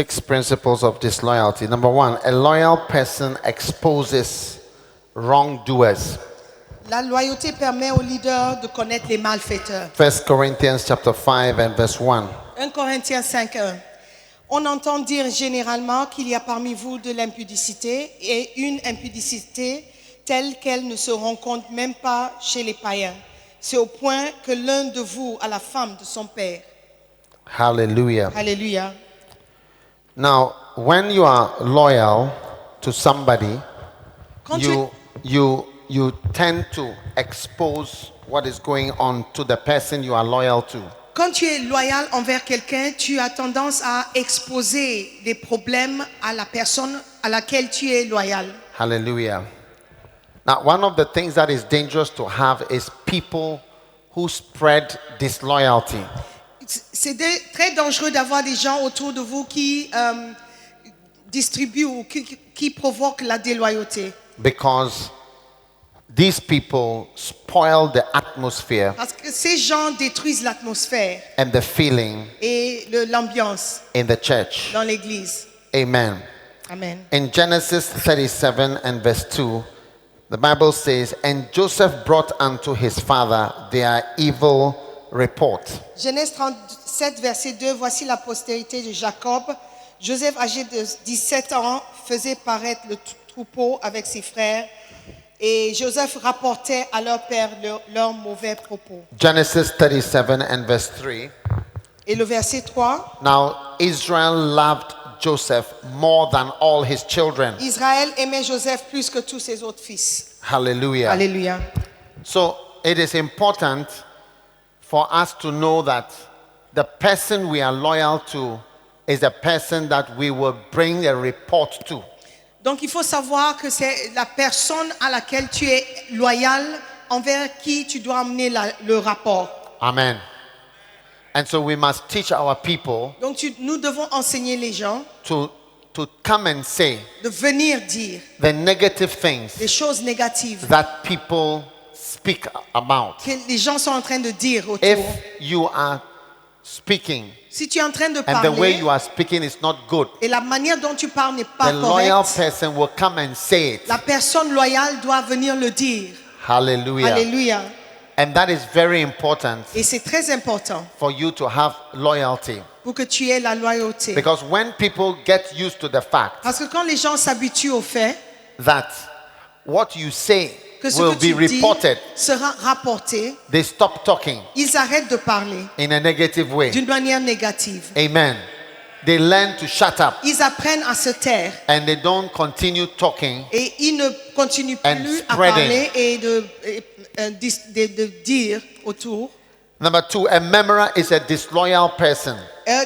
6 principles of disloyalty. Number 1, a loyal person exposes wrongdoers. La loyauté permet aux leaders de connaître les malfaiteurs. 1 Corinthians chapter 5 and verse 1. 1 Corinthiens 5:1. On entend dire généralement qu'il y a parmi vous de l'impudicité et une impudicité telle qu'elle ne se rencontre même pas chez les païens. C'est au point que l'un de vous a la femme de son père. Hallelujah. Alléluia. Now, when you are loyal to somebody, Quand you tend to expose what is going on to the person you are loyal to. Quand tu es loyal envers quelqu'un, tu as tendance à exposer des problèmes à la personne à laquelle tu es loyal. Hallelujah. Now, one of the things that is dangerous to have is people who spread disloyalty. C'est très dangereux d'avoir des gens autour de vous qui distribuent ou qui provoquent la déloyauté. Because these people spoil the atmosphere Parce que ces gens détruisent l'atmosphère and the feeling et l'ambiance in the church. dans l'église. Amen. Amen. In Genesis 37 and verse 2, the Bible says, "And Joseph brought unto his father their evil report." Genèse 37, verset 2, voici la postérité de Jacob. Joseph, âgé de 17 ans, faisait paraître le troupeau avec ses frères. Et Joseph rapportait à leur père leurs mauvais propos. Genesis 37 and verse 3. Et le verset 3, Now Israel loved Joseph more than all his children. Israël aimait Joseph plus que tous ses autres fils. Hallelujah. Alléluia. So it is important for us to know that the person we are loyal to is the person that we will bring a report to. Donc il faut savoir que c'est la personne à laquelle tu es loyal, envers qui tu dois amener le rapport. Amen. And so we must teach our people Donc nous devons enseigner les gens to come and say de venir dire the negative things des choses négatives that people speak about. que les gens sont en train de dire autour. If you are speaking Si tu es en train de and the way parler you are speaking is not good, et la manière dont tu parles n'est pas the loyal correcte, person will come and say it. la personne loyale doit venir le dire. Hallelujah. Alléluia. And that is very important Et c'est très important for you to have loyalty. pour que tu aies la loyauté. Because when people get used to the fact Parce que quand les gens s'habituent au fait that what you say que ce will que tu be dis reported, sera rapporté, they stop talking ils arrêtent de parler in a negative way. d'une manière négative. Amen. They learn to shut up Ils apprennent à se taire and they don't continue talking. et ils ne continuent And plus à spreading. parler et de dire autour. Number 2, a murmurer is a disloyal person.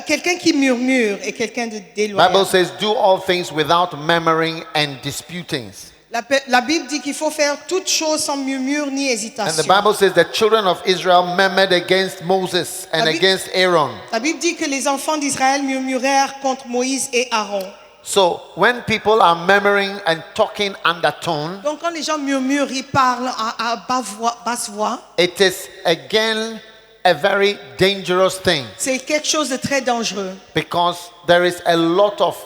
Quelqu'un qui murmure est quelqu'un de Bible déloyal. says, do all things without murmuring and disputings. La Bible dit qu'il faut faire toutes choses sans murmure ni And the hésitation. Bible says the children of Israel murmured against Moses and La Bi- against Aaron. La Bible dit que les enfants d'Israël murmurèrent contre Moïse et Aaron. So when people are murmuring and talking undertone, Donc quand les gens murmurent, ils parlent à basse voix, it is again a very dangerous thing c'est quelque chose de très dangereux. because there is a lot of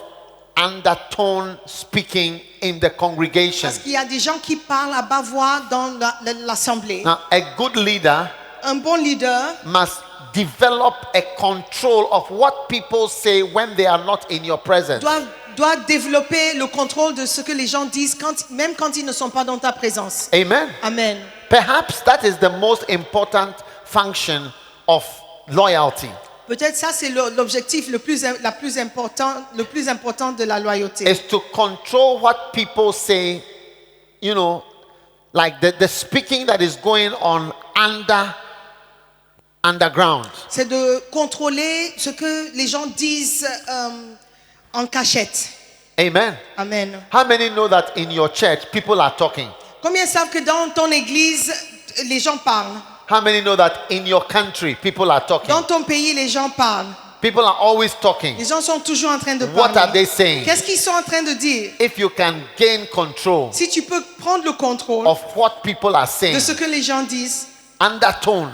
undertone speaking in the congregation. Parce qu'il y a des gens qui parlent à bas voix dans l'assemblée. Now, a good leader Un bon leader must develop a control of what people say when they are not in your presence. doit développer le contrôle de ce que les gens disent même quand ils ne sont pas dans ta présence. Amen. Amen. Perhaps that is the most important function of loyalty. Peut-être ça c'est l'objectif le plus important de la loyauté. Is to control what people say, you know, like the speaking that is going on underground. C'est de contrôler ce que les gens disent en cachette. Amen. Amen. How many know that in your church people are talking? Combien savent que dans ton église les gens parlent? How many know that in your country people are talking? Dans ton pays les gens parlent. People are always talking. Les gens sont toujours en train de What are they parler. saying? Qu'est-ce qu'ils sont en train de dire? If you can gain control Si tu peux prendre le contrôle of what people are saying, de ce que les gens disent undertone,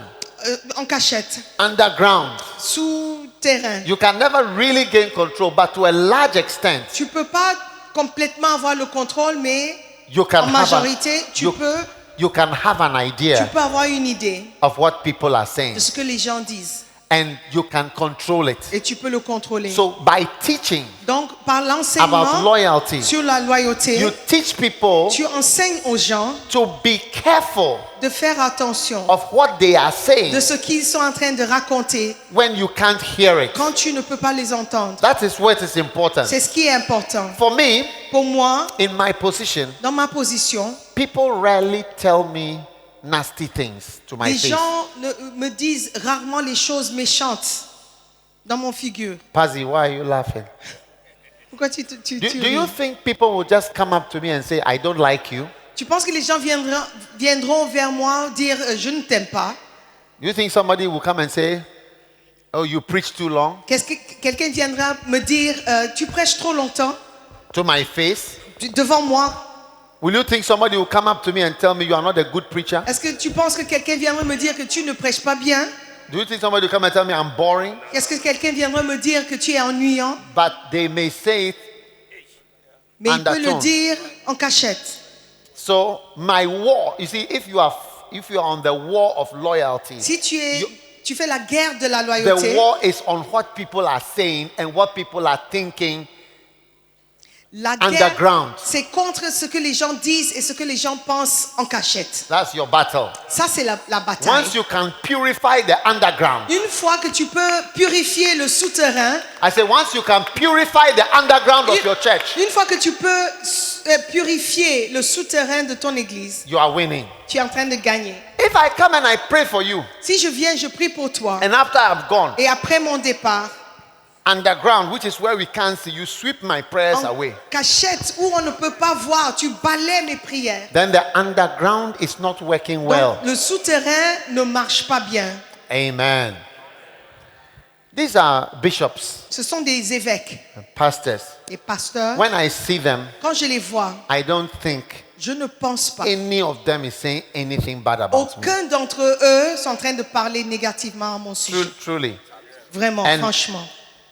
en cachette, underground, sous souterrain. You can never really gain control, but to a large extent, Tu peux pas complètement avoir le contrôle, mais you can en have majorité, you can have an tu idea peux avoir une idée of what people are saying, de ce que les gens disent and you can control it. et tu peux le contrôler. So by teaching Donc, par about l'enseignement loyalty, sur la loyauté, you teach people tu enseignes aux gens to be careful de faire attention of what they are saying de ce qu'ils sont en train de raconter when you can't hear it. quand tu ne peux pas les entendre. That is what is important. C'est ce qui est important. For me, Pour moi, in my position, dans ma position, people rarely tell me nasty things to my les face. gens me disent rarement les choses méchantes dans mon figure. Pazzi, why are you laughing? Pourquoi tu Do ris? you think people will just come up to me and say, I don't like you? Tu penses que les gens viendront vers moi dire je ne t'aime pas? Do you think somebody will come and say, oh, you preach too long? Qu'est-ce que quelqu'un viendra me dire tu prêches trop longtemps To my face? devant moi? Will you think somebody will come up to me and tell me you are not a good preacher? Est-ce que tu penses que quelqu'un viendra me dire que tu ne prêches pas bien? Do you think somebody will come and tell me I'm boring? Est-ce que quelqu'un viendra me dire que tu es ennuyant? But they may say it. Mais il peut le Undertone. dire en cachette. So my war, you see, if you are on the war of loyalty, Si tu fais la guerre de la the loyauté, war is on what people are saying and what people are thinking. la guerre, Underground. c'est contre ce que les gens disent et ce que les gens pensent en cachette. That's your battle. Ça, c'est la bataille. Once you can purify the underground, Une fois que tu peux purifier le souterrain, I say once you can purify the underground of your church, une fois que tu peux purifier le souterrain de ton église, you are winning. tu es en train de gagner. If I come and I pray for you, Si je viens, je prie pour toi. and after I've gone, Et après mon départ, underground, which is where we can't see, you sweep my prayers en away. cachette où on ne peut pas voir, tu balais mes prières. Then the underground is not working well. Donc, le souterrain ne marche pas bien. Amen. These are bishops, Ce sont des évêques, pastors. des pasteurs. When I see them, Quand je les vois, I don't think je ne pense pas. any of them is saying anything bad about me. Aucun d'entre eux sont en train de parler négativement à mon sujet. Truly. Vraiment, And- franchement.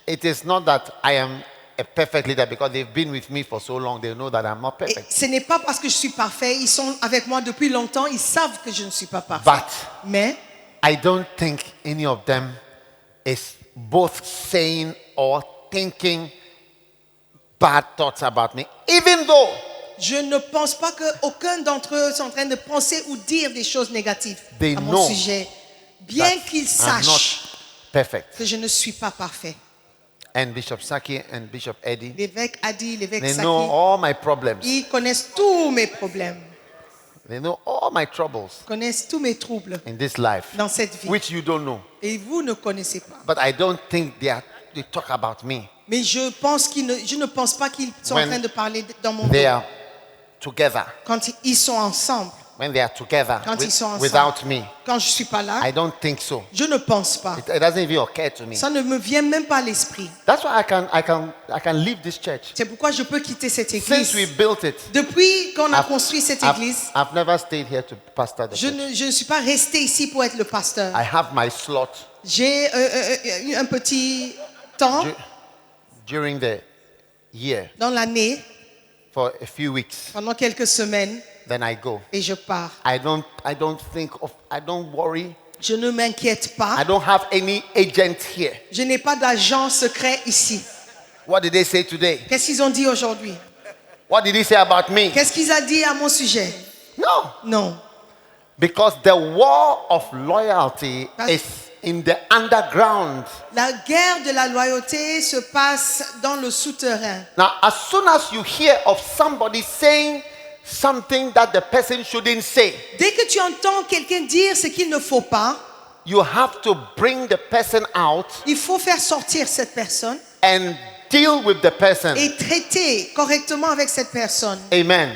It is not that I am a perfect leader because they've been with me for so long, they know that I'm not Et perfect. ce n'est pas parce que je suis parfait. Ils sont avec moi depuis longtemps. Ils savent que je ne suis pas parfait. But Mais I don't think any of them is both saying or thinking bad thoughts about me, even though je ne pense pas qu'aucun d'entre eux sont en train de penser ou dire des choses négatives They à mon know sujet. Bien that qu'ils I'm sachent not perfect. que je ne suis pas parfait. And Bishop Saki and Bishop Eddie, L'évêque Adi, l'évêque they Saki, know all my problems. ils connaissent tous mes problèmes. They know all my troubles Connaissent tous mes troubles in this life, dans cette vie. which you don't know. Et vous ne connaissez pas. But I don't think they talk about me. Mais je ne pense pas qu'ils sont When en train de parler dans mon They dos. are together. Quand ils sont ensemble, When they are together quand ils sont ensemble, without me, quand je ne suis pas là, I don't think so. je ne pense pas. It doesn't even occur to me. Ça ne me vient même pas à l'esprit. That's why I can leave this church. C'est pourquoi je peux quitter cette Since we église. built it, Depuis qu'on a I've- construit cette I've, église, I've never stayed here to pastor the church. je ne suis pas resté ici pour être le pasteur. I have my slot J'ai un petit temps during the year dans l'année, for a few weeks. pendant quelques semaines, Then I go. et je pars. I don't worry. Je ne m'inquiète pas. I don't have any agent here. Je n'ai pas d'agent secret ici. What did they say today? Qu'est-ce qu'ils ont dit aujourd'hui? What did he say about me? Qu'est-ce qu'ils ont dit à mon sujet? No. Non. Because the war of loyalty That's- is in the underground. La guerre de la loyauté se passe dans le souterrain. Now, as soon as you hear of somebody saying something that the person shouldn't say, Dès que tu entends quelqu'un dire ce qu'il ne faut pas, you have to bring the person out il faut faire sortir cette personne and deal with the person. et traiter correctement avec cette personne. Amen.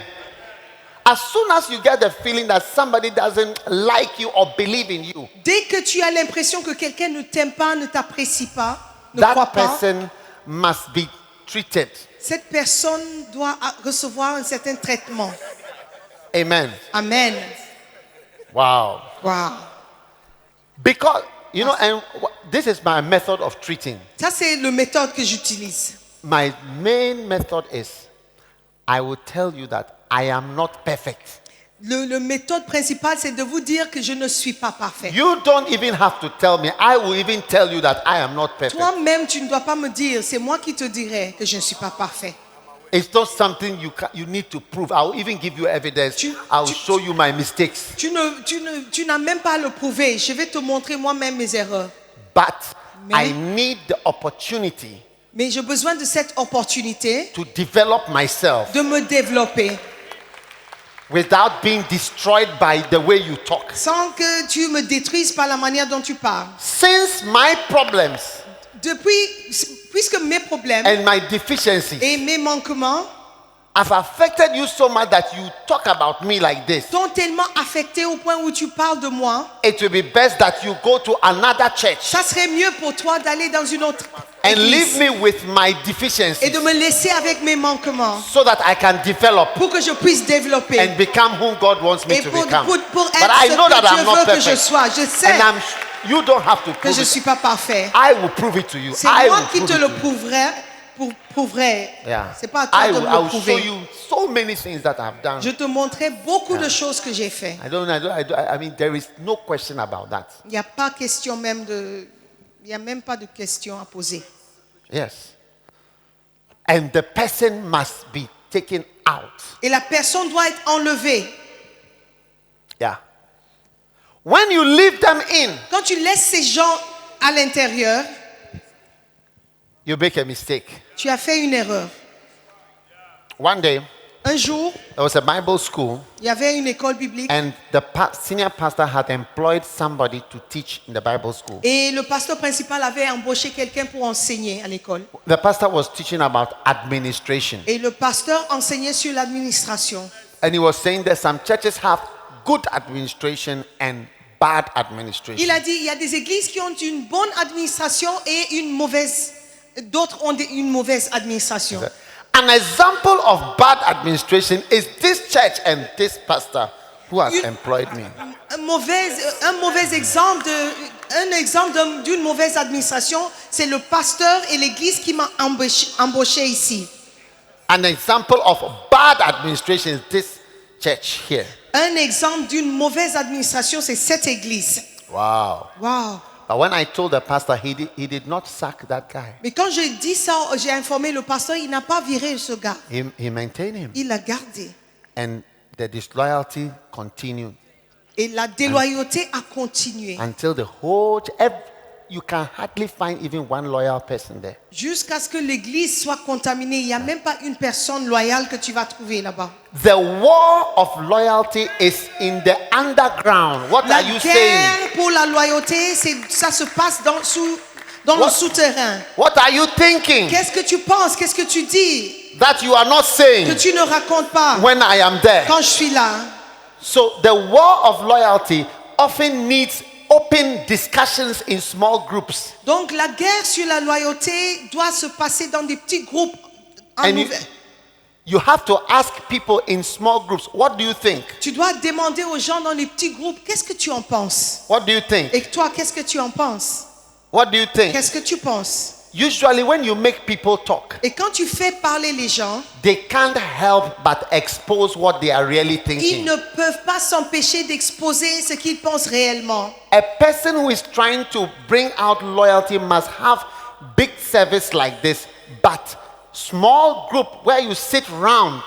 As soon as you get the feeling that somebody doesn't like you or believe in you, Dès que tu as l'impression que quelqu'un ne t'aime pas, ne t'apprécie pas, ne croit that pas, person must be treated. cette personne doit recevoir un certain traitement. Amen. Amen. Wow. Wow. Because, you know, and this is my method of treating. Ça, c'est la méthode que j'utilise. My main method is I will tell you that I am not perfect. Le méthode principale, c'est de vous dire que je ne suis pas parfait. You don't even have to tell me. I will even tell you that I am not perfect. Toi-même, tu ne dois pas me dire, c'est moi qui te dirai que je ne suis pas parfait. It's not something you need to prove. I will even give you evidence. I will show you my mistakes. Tu n'as même pas à le prouver. Je vais te montrer moi-même mes erreurs. But Mais- I need the opportunity Mais j'ai besoin de cette opportunité to develop myself de me développer without being destroyed by the way you talk. sans que tu me détruises par la manière dont tu parles. Since my problems Puisque mes problèmes and my deficiencies et mes manquements have affected you so much that you talk about me like this, t'ont tellement affecté au point où tu parles de moi, it will be best that you go to another church ça serait mieux pour toi d'aller dans une autre and église leave me with my et deficiencies de me laisser avec mes manquements so that I can develop pour que je puisse développer and become whom God wants me et to pour become. être But I ce know that que I'm Dieu not veut que je perfect. sois. Je sais And you don't have to que prove je ne it. suis pas parfait. I will prove it to you. C'est I moi will qui prove te it le to you. prouverai. Yeah. C'est pas à toi I de will, me I le will show prouver. you so many things that I've done. Je te montrerai beaucoup de choses que j'ai fait. I mean, there is no question about that. Il n'y a pas question même de, il y a même pas de question à poser. Yes. And the person must be taken out. Et la personne doit être enlevée. Yeah. When you leave them in, Quand tu laisses ces gens à l'intérieur, you make a mistake. tu as fait une erreur. One day, Un jour, there was a Bible school, il y avait une école biblique and the senior pastor had employed somebody to teach in the Bible school. et le pasteur principal avait embauché quelqu'un pour enseigner à l'école. The pastor was teaching about administration. Et le pasteur enseignait sur l'administration. And he was saying that some churches have good administration and bad administration. Il a dit, il y a des églises qui ont une bonne administration et une mauvaise, d'autres ont une mauvaise administration. An example of bad administration is this church and this pastor who has employed me. Un mauvais exemple d'une mauvaise administration, c'est le pasteur et l'église qui m'a embauché ici. An example of bad administration is this church here. Un exemple d'une mauvaise administration, c'est cette église. Wow. Wow. But when I told the pastor, he did not sack that guy. Mais quand j'ai dit ça, j'ai informé le pasteur, il n'a pas viré ce gars. He maintained him. Il l'a gardé. And the disloyalty continued Et la déloyauté a continué. until the whole you can hardly find even one loyal person there. Jusqu'à ce que l'église soit contaminée. Il n'y a même pas une personne loyale que tu vas trouver là-bas. The war of loyalty is in the underground. What La are you saying? guerre pour la loyauté, ça se passe dans le What? souterrain. What are you thinking Qu'est-ce que tu penses? Qu'est-ce que tu dis? that you are not Que saying tu ne racontes pas when I am there? quand je suis là. So the war of loyalty often needs open discussions in small groups. Donc la guerre sur la loyauté doit se passer dans des petits groupes. And you have to ask people in small groups, what do you think? Tu dois demander aux gens dans les petits groupes, qu'est-ce que tu en penses? What do you think? Et toi, qu'est-ce que tu en penses? What do you think? Qu'est-ce que tu penses? Usually when you make people talk, Et quand tu fais parler les gens, they can't help but expose what they are really ils thinking. ne peuvent pas s'empêcher d'exposer ce qu'ils pensent réellement. A person who is trying to bring out loyalty must have big service like this, but small group where you sit round.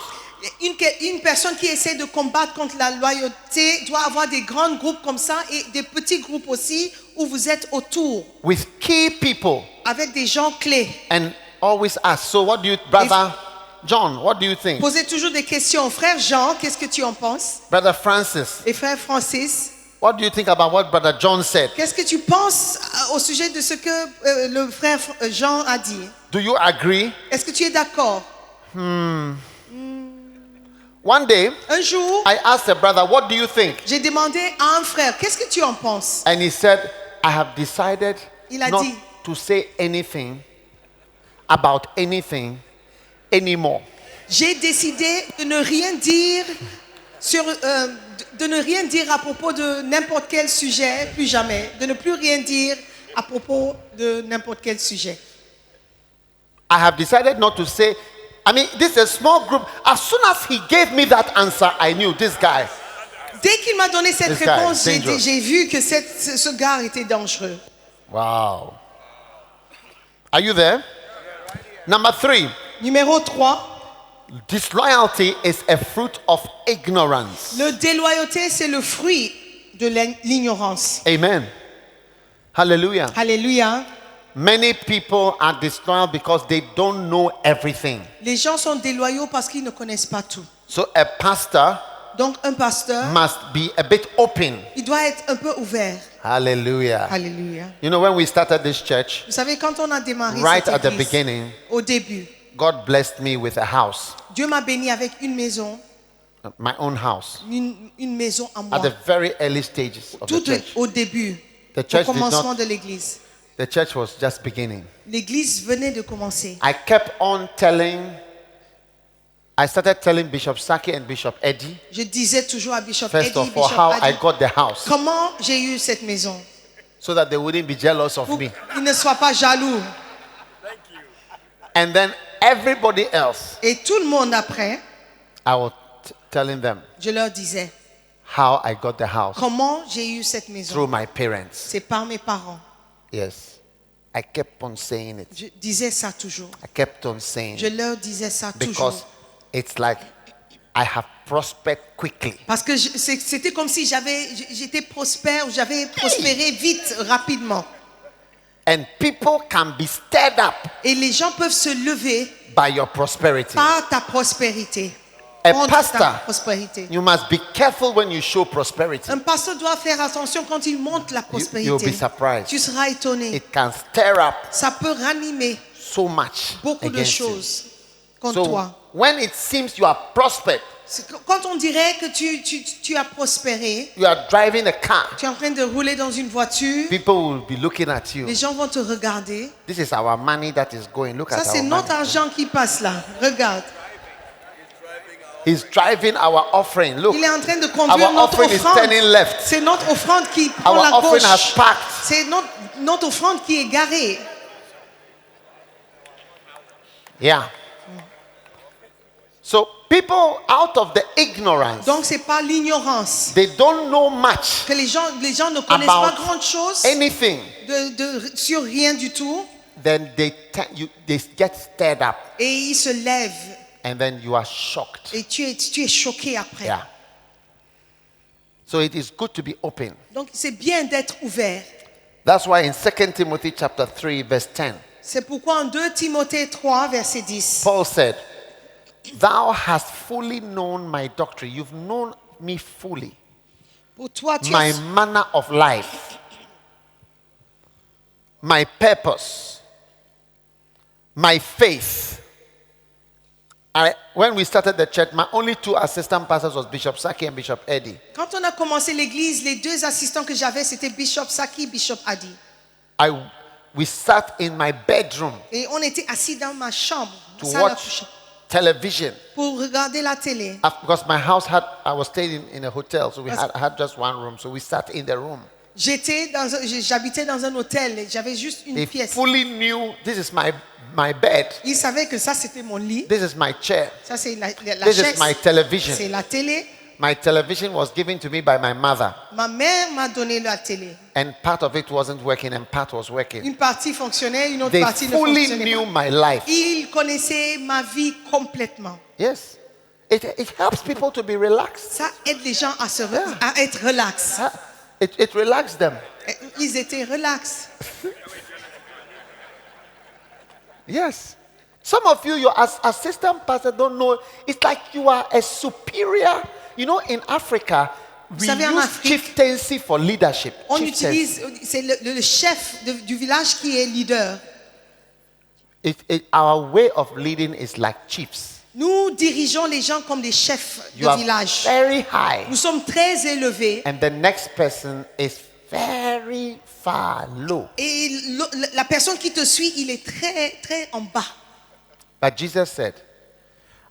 Une personne qui essaie de combattre contre la loyauté doit avoir des grands groupes comme ça et des petits groupes aussi où vous êtes autour With key people avec des gens clés. and always ask, so what do you, brother John, what do you think? Posez toujours des questions. Frère Jean, qu'est-ce que tu en penses? Brother Francis, Et frère Francis, what do you think about what brother John said? qu'est-ce que tu penses au sujet de ce que le frère Jean a dit? Do you agree? Est-ce que tu es d'accord? One day, Un jour, I asked a brother, what do you think? j'ai demandé à un frère, qu'est-ce que tu en penses? And he said, I have decided Il a not dit. to say anything about anything anymore. J'ai décidé de ne rien dire de ne rien dire à propos de n'importe quel sujet, plus jamais. De ne plus rien dire à propos de n'importe quel sujet. I have decided not to say, I mean, this is a small group. As soon as he gave me that answer, I knew this guy. Dès qu'il m'a donné cette This guy réponse, is dangerous. j'ai vu que ce gars était dangereux. Wow. Are you there? Number 3, Numéro 3, disloyalty is a fruit of ignorance. le déloyauté, c'est le fruit de l'ignorance. Amen. Hallelujah. Alléluia. Many people are disloyal because they don't know everything. Les gens sont déloyaux parce qu'ils ne connaissent pas tout. So a pastor Donc un pasteur, must be a bit open. il doit être un peu ouvert. Hallelujah. Alléluia. You know, when we started this church, Vous savez, quand on a démarré right cette at the église, beginning, au début, God blessed me with a house, Dieu m'a béni avec une maison, my own house, une maison à moi. at the very early stages of the Tout church. au début, The au church did commencement not, de l'église. the church was just beginning. L'église venait de commencer. I kept on I started telling Bishop Saki and Bishop Eddie, Je disais toujours à Bishop first Eddie, of all, Bishop how I Adi, got the house, comment j'ai eu cette maison. so that they wouldn't be jealous of Pour me. qu'ils ne soient pas jaloux. And then everybody else, Et tout le monde après, I was telling them je leur disais, how I got the house comment j'ai eu cette maison. through my parents. C'est par mes parents. Yes. I kept on saying it. Je disais ça toujours. I kept on saying Je it leur disais ça because toujours. it's like I have prospered quickly. Parce que c'était comme si j'étais prospère, j'avais prospéré vite, rapidement. And people can be stirred up Et les gens peuvent se lever by your prosperity. par ta prospérité. A Contre ta pastor, prospérité. you must be careful when you show prosperity. Un pasteur doit faire attention quand il montre la prospérité. You'll be surprised. Tu seras étonné. It can stir up Ça peut ranimer so much beaucoup de against you. choses contre So toi. when it seems you are prospered, Quand on dirait que tu as prospéré, you are driving a car, tu es en train de rouler dans une voiture, people will be looking at you. les gens vont te regarder. This is our money that is going. Look Ça, at c'est our notre money. argent qui passe là. Regarde. He's driving our offering. Look, Il est en train de conduire our notre offering is offrande. turning left. C'est notre offrande qui prend Our la offering has gauche. parked. C'est notre offrande qui est garée. Yeah. So people out of the ignorance, Donc c'est pas l'ignorance they don't know much que les gens ne connaissent pas about grand chose anything. sur rien du tout Then they get stirred up, et ils se lèvent and then you are shocked. et tu es choqué après. Yeah. So it is good to be open. Donc c'est bien d'être ouvert. That's why in 2 Timothy chapter 3 verse 10, C'est pourquoi en 2 Timothée 3 verset 10, Paul said, "Thou hast fully known my doctrine. You've known me fully. pour toi tu My as manner of life, my purpose, my faith." When we started the church, my only two assistant pastors was Bishop Saki and Bishop Eddie. Quand on a commencé l'église, les deux assistants que j'avais, c'était Bishop Saki, Bishop Adi. We sat in my bedroom Et on était assis dans ma chambre, to salle à watch coucher, television. pour regarder la télé. Because my house I was staying in a hotel, so I had just one room. So we sat in the room. J'habitais dans un hôtel, et j'avais juste une They pièce. fully knew this is my bed, Ils savaient que ça c'était mon lit, this is my chair, ça c'est la this chaise, is my television. c'est la télé. My television was given to me by my mother, Ma mère m'a donné la télé. and part of it wasn't working, and part was working. Une partie fonctionnait, une autre They partie ne fully fonctionnait knew pas. my life. Ils connaissaient ma vie complètement. Yes, it helps people to be relaxed. Ça aide les gens à être relax. It relaxes them. Ils étaient relax. Yes. Some of you, your assistant pastor don't know. It's like you are a superior. You know, in Africa, we savez, en use Afrique, chieftaincy for leadership. On Chieftaincy. utilise, c'est le chef du village qui est leader. Our way of leading is like chiefs. Nous dirigeons les gens comme des chefs You de are village. very high, Nous sommes très élevés and the next person is very far low. et la personne qui te suit, il est très, très en bas. But Jesus said,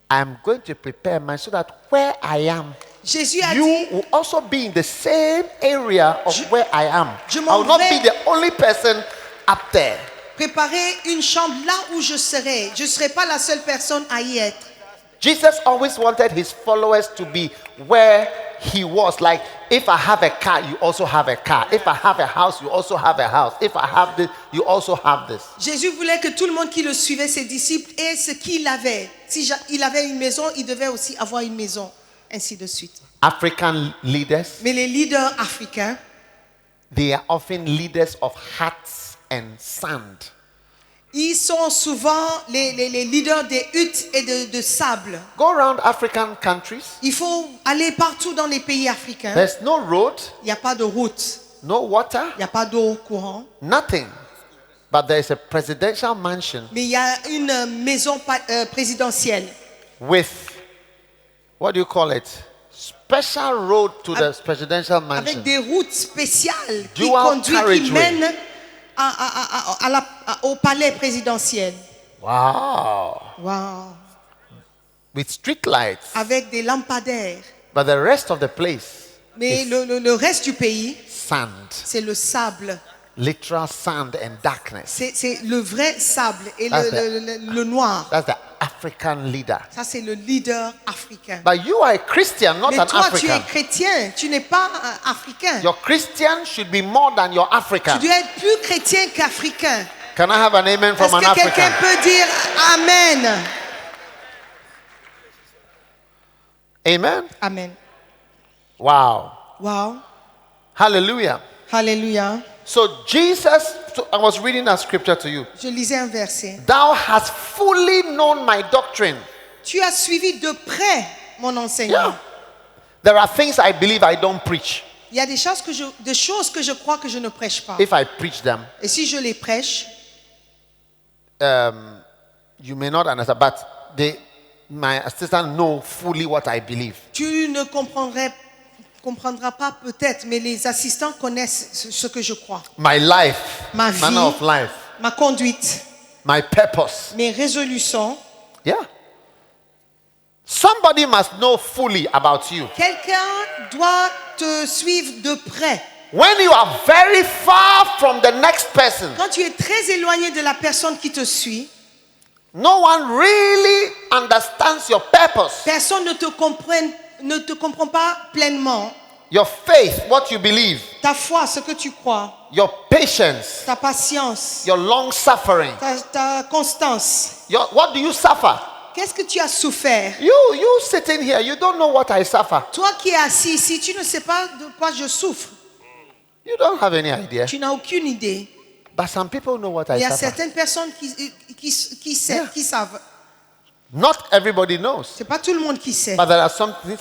"I am going to prepare man so that where I am, Jésus a you dit, will also be in the same area of where I am. je I m'en will not vais. be the only person up there. préparez une chambre là où je serai. Je ne serai pas la seule personne à y être. Jesus always wanted his followers to be where he was. Like, if I have a car, you also have a car. If I have a house, you also have a house. If I have this, you also have this. Jésus voulait que tout le monde qui le suivait, ses disciples, ait ce qu'il avait. Si il avait une maison, il devait aussi avoir une maison. Ainsi de suite. African leaders, Mais les leaders africains, they are often leaders of huts and sand. ils sont souvent les leaders des huttes et de sable. Go around African countries. Il faut aller partout dans les pays africains. There's no road, Il n'y a pas de route, no water, il n'y a pas d'eau courante. nothing. But there is a presidential mansion Mais il y a une maison présidentielle with, what do you call it? Special road to the presidential avec mansion. des routes spéciales qui Dual conduisent, qui carriageway. mènent au palais présidentiel. Wow. Wow. With street lights. Avec des lampadaires. But the rest of the place, Mais le reste du pays, sand. c'est le sable. Literal sand and darkness. C'est le vrai sable et That's le noir. That's the African leader. Ça, c'est le leader africain. But you are a Christian, not Mais an toi, tu es African. chrétien, tu n'es pas africain. Your Christian should be more than your Tu African. dois être plus chrétien qu'africain. Can I have an amen Est-ce from an que quelqu'un African? peut dire Amen? Amen. Amen. Wow. Wow. Hallelujah. Alléluia. So Jesus, so I was reading that scripture to you. Je lisais un verset. Thou hast fully known my doctrine. Tu as suivi de près mon enseignement. Yeah. There are things I believe I don't preach. Il y a des choses que je crois que je ne prêche pas. If I preach them, Et si je les prêche, you may not understand, but my assistant know fully what I believe. tu ne comprendras pas peut-être, mais les assistants connaissent ce que je crois. My life, Ma vie. manner of life, Ma conduite, my purpose. mes résolutions. Yeah. Somebody must know fully about you. Quelqu'un doit te suivre de près. When you are very far from the next person, Quand tu es très éloigné de la personne qui te suit, no one really understands your purpose, personne ne te comprend pas pleinement. your faith, what you believe, Ta foi, ce que tu crois, your patience, ta patience, your long suffering. ta constance. What do you suffer? Qu'est-ce que tu as souffert? You sitting here, you don't know what I suffer. Toi qui es assis ici, tu ne sais pas de quoi je souffre. You don't have any idea. Tu n'as aucune idée. But some people know what Il I y a suffer. certaines personnes qui savent. Not everybody knows. C'est pas tout le monde qui sait. But there are some things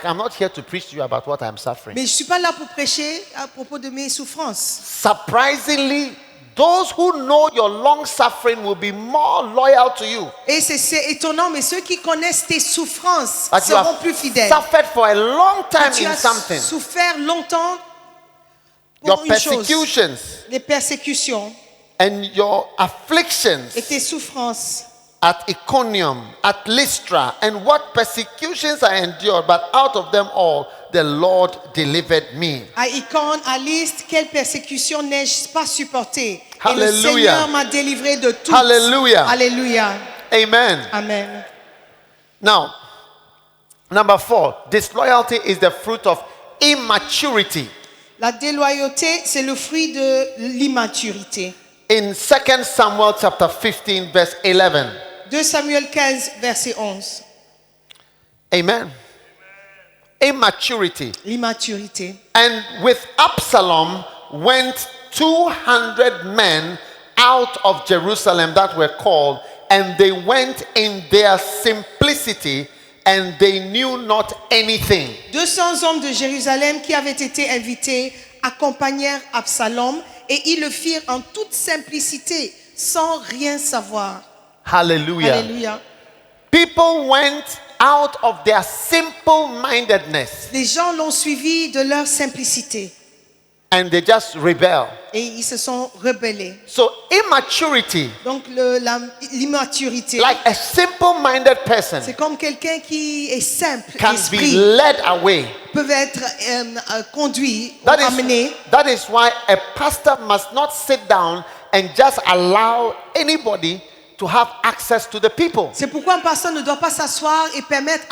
I'm not here to preach to you about what I'm suffering. Mais je suis pas là pour prêcher à propos de mes souffrances. Surprisingly, those who know your long suffering will be more loyal to you. Et c'est étonnant, mais ceux qui connaissent tes souffrances But you seront have plus fidèles. suffered for a long time Tu in as something. souffert longtemps Your pour une chose. persecutions Les persécutions and your afflictions et tes souffrances. at Iconium, at Lystra, and what persecutions I endured, but out of them all the Lord delivered me. À Icône, à Lystre, quelle persécution n'ai-je pas supportée? Et le Hallelujah. Seigneur m'a délivré de tout. Hallelujah. Alléluia. Amen. Amen. Now, number 4, disloyalty is the fruit of immaturity. La déloyauté, c'est le fruit de l'immaturité. In 2 Samuel chapter 15, verse 11. 2 Samuel 15, verset 11. Amen. Immaturity. L'immaturité. And with Absalom went 200 men out of Jerusalem that were called, and they went in their simplicity, and they knew not anything. 200 hommes de Jérusalem qui avaient été invités accompagnèrent Absalom et ils le firent en toute simplicité, sans rien savoir. Hallelujah. Alléluia. People went out of their simple mindedness, Les gens l'ont suivi de leur simplicité. and they just rebel. et ils se sont rebellés. So immaturity, Donc l'immaturité, like a simple-minded person, c'est comme quelqu'un qui est simple can be d'esprit, led away. peut être conduit ou amené. That is why a pastor must not sit down and just allow anybody to have access to the people. C'est pourquoi un pasteur ne doit pas s'asseoir et permettre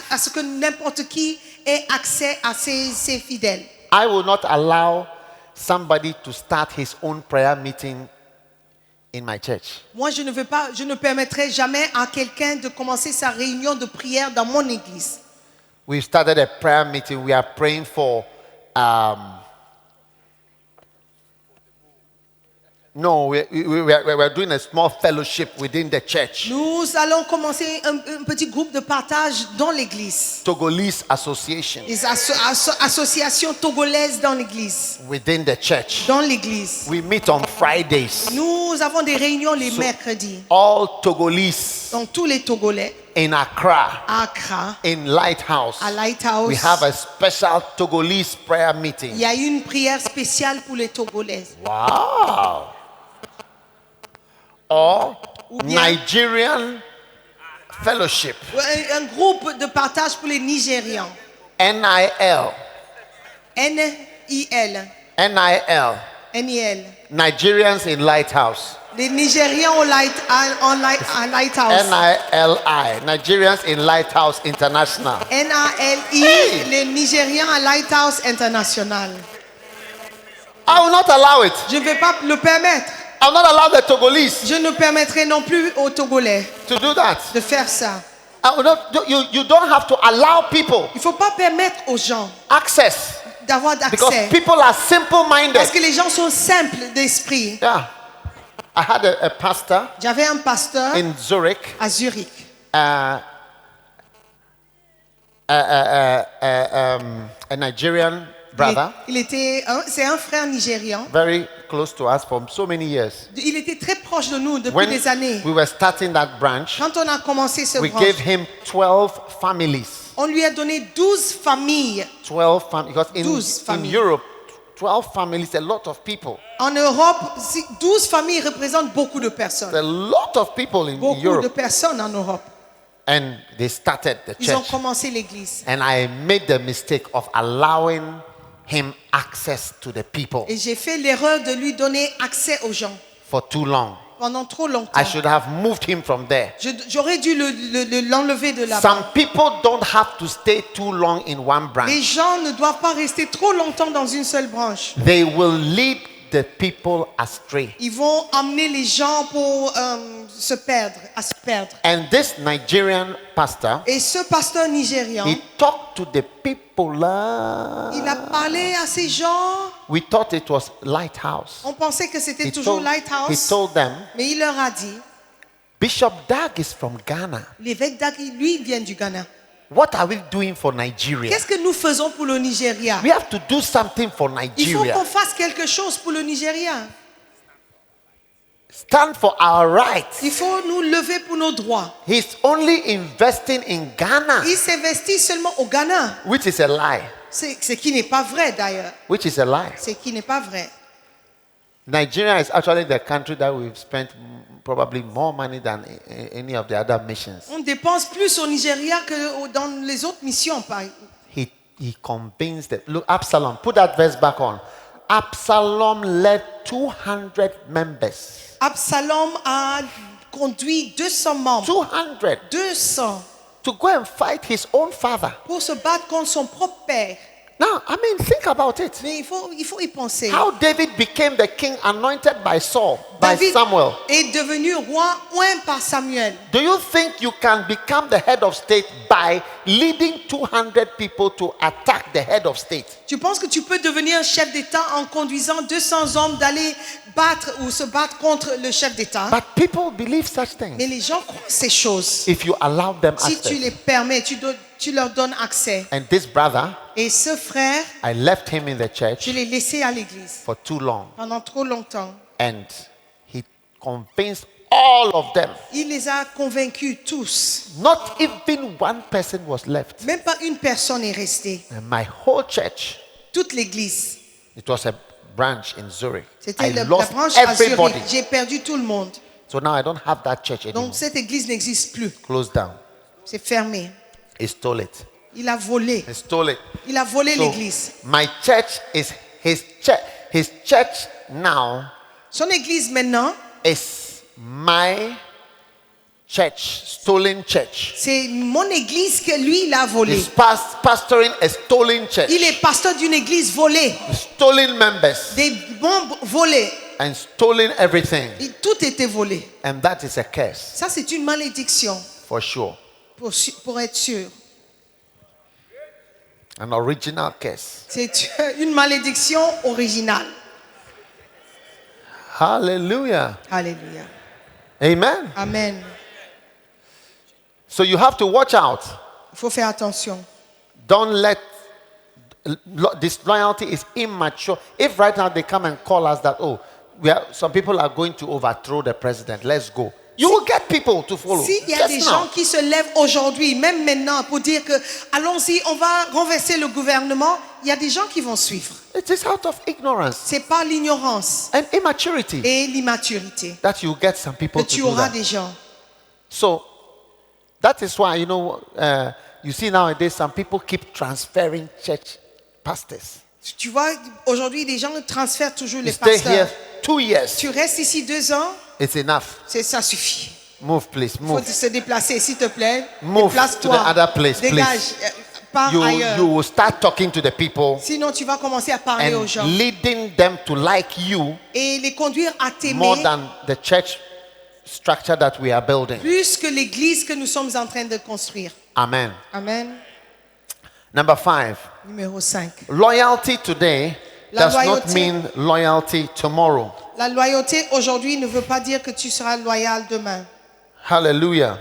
à ce que n'importe qui ait accès à ses fidèles. I will not allow somebody to start his own prayer meeting in my church. Moi, je ne permettrai jamais à quelqu'un de commencer sa réunion de prière dans mon église. We've started a prayer meeting. We are praying for no, we're doing a small fellowship within the church. Nous allons commencer un petit groupe de partage dans l'église. Togolese association Des associations togolaises dans l'église. within the church. Dans l'église. We meet on Fridays. Nous avons des réunions les mercredis. All Togolese Donc tous les Togolais in Accra, à Accra, in Lighthouse. à Lighthouse, We have a special Togolese prayer il meeting. y a une prière spéciale pour les Togolais. Wow. Or Ou bien- Nigerian fellowship. Un groupe de partage pour les Nigérians. NIL. NIL. NIL. Nigerians in Lighthouse. Les Nigérians à Lighthouse. NILI. Nigerians in Lighthouse International. NALI, les Nigérians à Lighthouse International. I will not allow it. Je ne vais pas le permettre. I will not allow the Togolese Je ne permettrai non plus aux Togolais to do that. de faire ça. I will not, you don't have to allow people Il ne faut pas permettre aux gens access d'avoir because accès. people are simple-minded. Parce que les gens sont simples d'esprit. Yeah. I had a pastor J'avais un pasteur in Zurich, à Zurich. a Nigerian brother, C'est un frère nigérian. very close to us for so many years. Il était très proche de nous depuis When des années. we were starting that branch, Quand on a commencé ce we branche, gave him 12 families. on lui a donné 12 familles. 12 families. Because 12 in familles. Europe, 12 families, a lot of people. En Europe, 12 familles représentent beaucoup de personnes. A lot of people in Beaucoup de Europe. personnes en Europe. And they started the Ils ont church. commencé l'église. And I made the mistake of allowing him access to the people Et j'ai fait l'erreur de lui donner accès aux gens for too long. pendant trop longtemps. I should have moved him from there. J'aurais dû l'enlever de là-bas. Some people don't have to stay too long in one Les branch. gens ne doivent pas rester trop longtemps dans une seule branche. They will lead the people astray. Ils vont amener les gens pour se perdre. And this Nigerian pastor, Et ce pasteur nigérian, he talked to the people. il a parlé à ces gens. We thought it was Lighthouse. On pensait que c'était He toujours told, he Lighthouse. told them, Mais il leur a dit, Bishop Dag is from Ghana. l'évêque Dagui, lui, il vient du Ghana. What are we doing for Nigeria? Qu'est-ce que nous faisons pour le Nigeria? We have to do something for Il faut Nigeria. qu'on fasse quelque chose pour le Nigeria. Stand for our rights. Il faut nous lever pour nos droits. He's only investing in Ghana, Il s'investit seulement au Ghana. which is a lie. Ce qui n'est pas vrai d'ailleurs. Which is a lie. Ce qui n'est pas vrai. Nigeria is actually the country that we've spent probably more money than any of the other missions. On dépense plus au Nigeria que dans les autres missions. He convinced them. Look, Absalom, put that verse back on. Absalom led 200 members. Absalom a conduit 200 membres. 200 200 to go and fight his own father. pour se battre contre son propre père. Now, I mean, think about it. Mais il faut y penser. How David became the king anointed by Saul, by David Samuel. est devenu roi oint par Samuel. Do you think you can become the head of state by leading 200 people to attack the head of state? Tu penses que tu peux devenir chef d'État en conduisant 200 hommes d'aller battre ou se battre contre le chef d'État? But people believe such things. Mais les gens croient ces choses. If you allow them Si tu access. les permets, tu leur donnes accès. And this brother, Et ce frère, I left him in the je church l'ai laissé à l'église for too long. pendant trop longtemps. And he convinced all of them. Il les a convaincus tous. Not even one person was left. Même pas une personne est restée. And my whole church Toute l'église It was a branch in Zurich. C'était I la lost branche à Zurich. everybody. J'ai perdu tout le monde. So now I don't have that church anymore. Donc cette église n'existe plus. Closed down. C'est fermé. He stole it. Il a volé. He stole it. Il a volé So l'église. my church is his church. His church now Son église maintenant, is my church, stolen church. c'est mon église que lui, il a volé. He's pastoring a stolen church. Il est pasteur d'une église volée. Stolen members Des bombes volées. and stolen everything. Et tout était volé. And that is a curse Ça, c'est une malédiction, for sure. pour être sûr. An original curse. C'est une malédiction originale. Hallelujah. Alléluia. Amen. Amen. So you have to watch out. Il faut faire attention. Don't let disloyalty is immature. If right now they come and call us that, oh, some people are going to overthrow the president, let's go. You will get people to follow. S'il y a Just des now. gens qui se lèvent aujourd'hui, même maintenant, pour dire que allons-y, on va renverser le gouvernement, il y a des gens qui vont suivre. It is out of ignorance C'est pas l'ignorance and immaturity et l'immaturité that you get some people que to tu do auras that. des gens. So that is why, you see nowadays some people keep transferring church pastors. Tu vois, aujourd'hui, les gens transfèrent toujours You les stay here pasteurs. 2 years. Tu restes ici 2 ans, It's enough. ça suffit. Move, please. Il faut Move. se déplacer, s'il te plaît. Move Déplace-toi. to the other place, Dégage, pars You ailleurs. will start talking to the people Sinon, tu vas commencer à parler aux and gens leading them to like you et les conduire à more t'aimer than the church structure that we are building. plus que l'église que nous sommes en train de construire. Amen. Amen. Number 5. Numéro 5. Loyalty today La does not loyauté. mean loyalty tomorrow. La loyauté aujourd'hui ne veut pas dire que tu seras loyal demain. Hallelujah.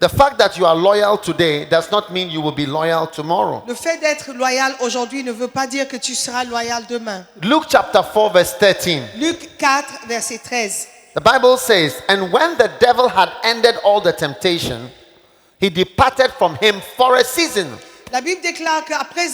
The fact that you are loyal today does not mean you will be loyal tomorrow. Le fait d'être loyal aujourd'hui ne veut pas dire que tu seras loyal demain. Luke chapter 4 verse 13. Luc 4, verset 13. The Bible says, "And when the devil had ended all the temptation, he departed from him for a season." La Bible déclare qu'après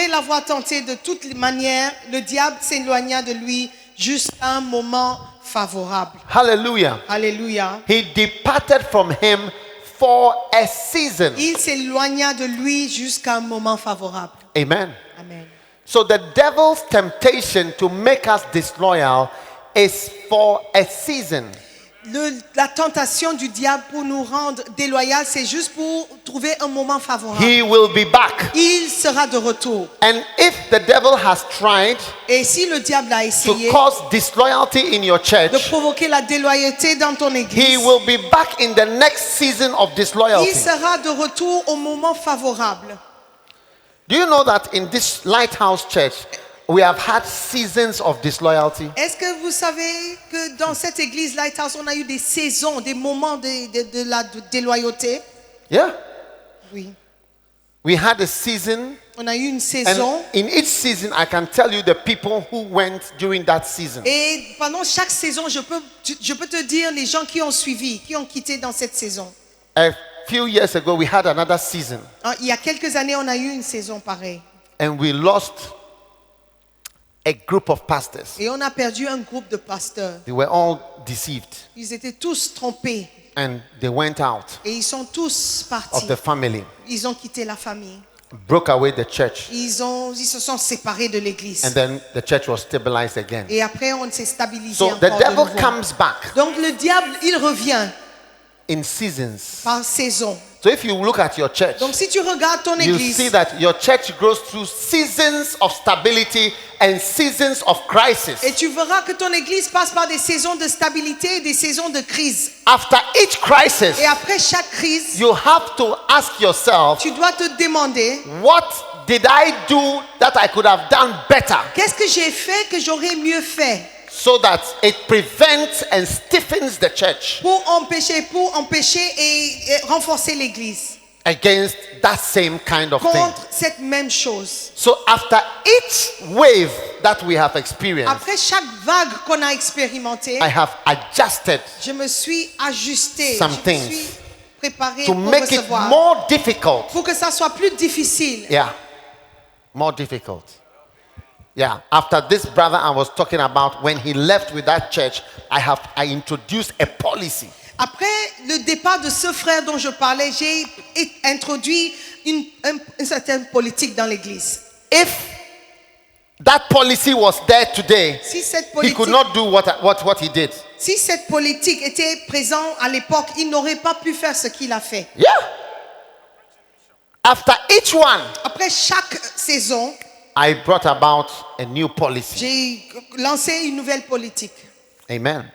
l'avoir tenté de toutes les manières, le diable s'éloigna de lui jusqu'à un moment favorable. Hallelujah. Alléluia. He departed from him for a season. Il s'éloigna de lui jusqu'à un moment favorable. Amen. Amen. So the devil's temptation to make us disloyal is for a season. La tentation du diable pour nous rendre déloyaux, c'est juste pour trouver un moment favorable. He will be back. Il sera de retour. And if the devil has tried Et si le diable a to essayé cause disloyalty in your de church, provoquer la déloyauté dans ton he église, will be back in the next season of il disloyalty. sera de retour au moment favorable. Do you know that in this Lighthouse Church, we have had seasons of disloyalty? Est-ce que vous savez que dans cette église Lighthouse, on a eu des saisons, des moments de la déloyauté? Yeah. Oui. We had a season, On a eu une and saison. in each season, I can tell you the people who went during that season. Et pendant chaque saison, je peux te dire les gens qui ont suivi, qui ont quitté dans cette saison. A few years ago, we had another season, Il y a quelques années, on a eu une saison pareille. and we lost a group of pastors. Et on a perdu un groupe de pasteurs. They were all deceived, Ils étaient tous trompés. and they went out Et ils sont tous partis. of the family, Ils ont quitté la famille. broke away the church, Ils se sont séparés de l'église. and then the church was stabilized again. Et après, on s'est stabilisé So encore the de devil nouveau. comes back Donc le diable, il revient in seasons. par saison. So if you look at your church, Donc si tu regardes ton you église, see that your church grows through seasons of stability and seasons of crisis. et tu verras que ton église passe par des saisons de stabilité et des saisons de crise. After each crisis, Et après chaque crise, you have to ask yourself, tu dois te demander, what did I do that I could have done better, qu'est-ce que j'ai fait que j'aurais mieux fait so that it prevents and stiffens the church pour empêcher et renforcer l'église against that same kind of thing. contre cette même chose. So after each wave that we have experienced, Après chaque vague qu'on a expérimentée, I have adjusted je me suis ajusté, some je me things suis préparé to pour make it recevoir, more difficult. pour que ça soit plus difficile. Yeah, more difficult. Yeah, after this brother I was talking about, when he left with that church, I introduced a policy. Après le départ de ce frère dont je parlais, j'ai introduit une certaine politique dans l'église. If that policy was there today, Si cette he could politique, not do what he did. si cette politique était présente à l'époque, il n'aurait pas pu faire ce qu'il a fait. Yeah. After each one, Après chaque saison, I brought about a new policy. j'ai lancé une nouvelle politique. Amen.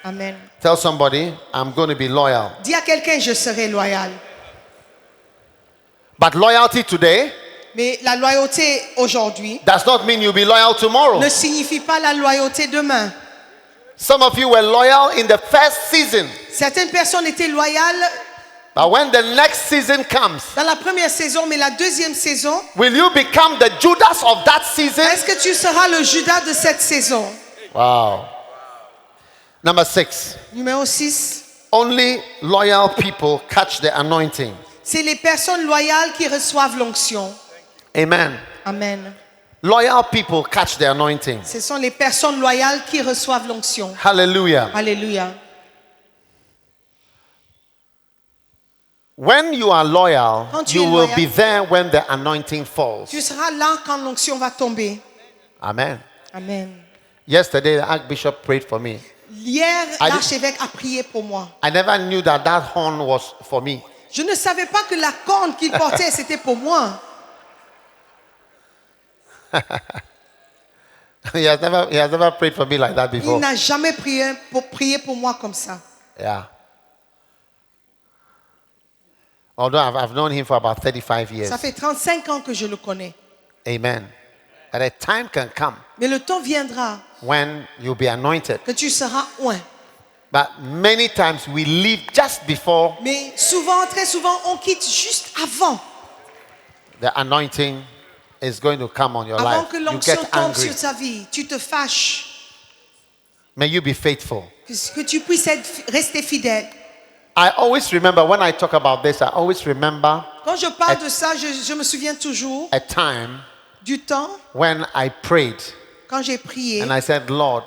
Amen. Tell somebody, I'm going to be loyal. Dis à quelqu'un, je serai loyal. But loyalty today Mais la loyauté aujourd'hui does not mean you'll be loyal tomorrow. ne signifie pas la loyauté demain. Some of you were loyal in the first season, Certaines personnes étaient loyales but when the next season comes, dans la première saison, mais la deuxième saison, will you become the Judas of that season? est-ce que tu seras le Judas de cette saison? Wow. Number 6. Numéro 6, Only loyal people catch the anointing. c'est les personnes loyales qui reçoivent l'onction. Amen. Amen. Loyal people catch the anointing. Ce sont les personnes loyales qui reçoivent l'onction. Hallelujah. Alléluia. When you are loyal, Quand tu you es will loyal, be there when the anointing falls. tu seras là quand l'onction va tomber. Amen. Amen. Yesterday, the Archbishop prayed for me. Hier, I did- l'archevêque a prié pour moi. I never knew that horn was for me. Je ne savais pas que la corne qu'il portait, c'était pour moi. He has never prayed for me like that Il before. n'a jamais prié pour moi comme ça. Yeah. Although I've known him for about 35 years. Ça fait 35 ans que je le connais. Amen. But a time can come Mais le temps viendra when you'll be anointed. que tu seras oint. But many times we leave just before Mais souvent, très souvent, on quitte juste avant. the anointing is going to come on your Avant life. que You l'onction get tombe angry. sur ta vie. Tu te fâches. May you be faithful. Que tu puisses rester fidèle. I always remember when I talk about this, I always remember Quand je parle de ça, je me souviens toujours a time du temps when I prayed quand j'ai prié. and I said, Lord,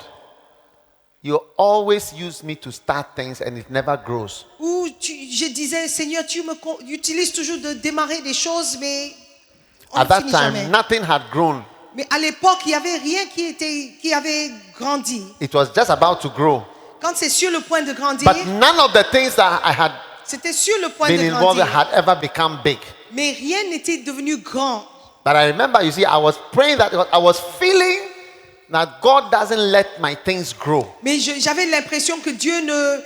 you always use me to start things and it never grows. Où je disais, Seigneur, tu utilises toujours de démarrer des choses, mais on At ne that finit time, jamais. nothing had grown. Mais à l'époque, il n'y avait rien qui avait grandi. It was just about to grow. Quand c'est sur le point de grandir, But none of the things that I had c'était sur le point been de involved in grandir. had ever become big. Mais rien n'était devenu grand. But I remember, you see, I was praying that I was feeling that God doesn't let my things grow. Mais j'avais l'impression que Dieu ne